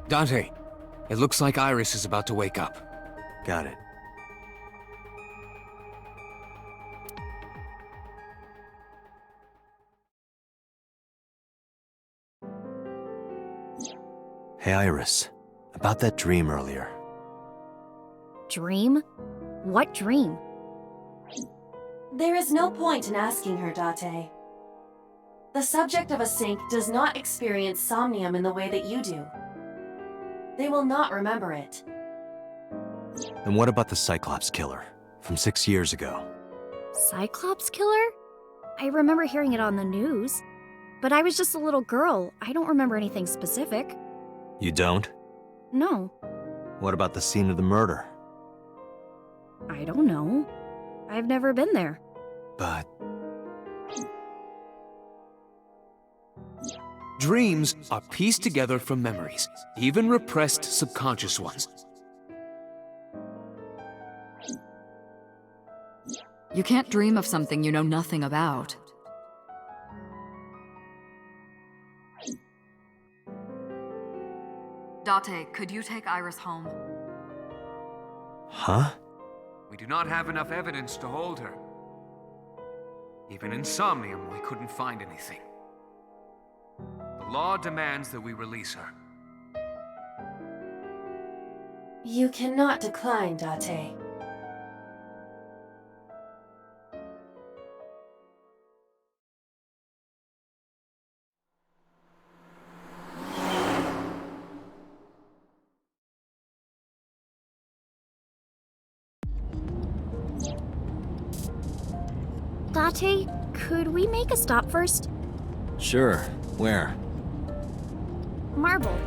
Dante, it looks like Iris is about to wake up. Got it. Hey, Iris. About that dream earlier. Dream? What dream? There is no point in asking her, Date. The subject of a sink does not experience somnium in the way that you do. They will not remember it. And what about the Cyclops killer from 6 years ago? Cyclops killer? I remember hearing it on the news. But I was just a little girl. I don't remember anything specific. You don't? No. What about the scene of the murder? I don't know. I've never been there. But... Dreams are pieced together from memories, even repressed subconscious ones. You can't dream of something you know nothing about. Date, could you take Iris home? Huh? We do not have enough evidence to hold her. Even in Somnium, we couldn't find anything. The law demands that we release her. You cannot decline, Date. Date, could we make a stop first? Sure. Where? Marble.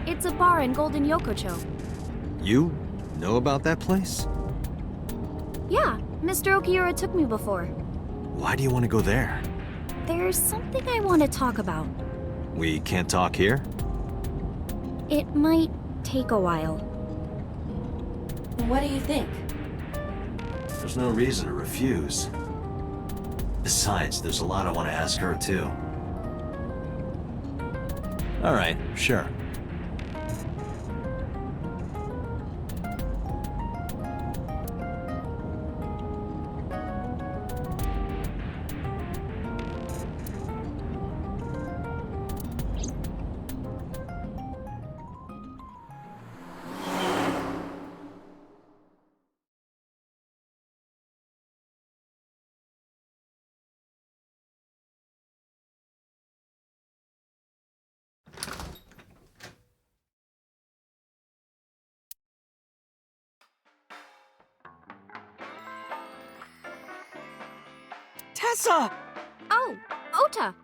It's a bar in Golden Yokocho. You know about that place? Yeah, Mr. Okiura took me before. Why do you want to go there? There's something I want to talk about. We can't talk here? It might take a while. What do you think? There's no reason to refuse. Besides, there's a lot I want to ask her, too. All right, sure. Tessa! Oh, Ota!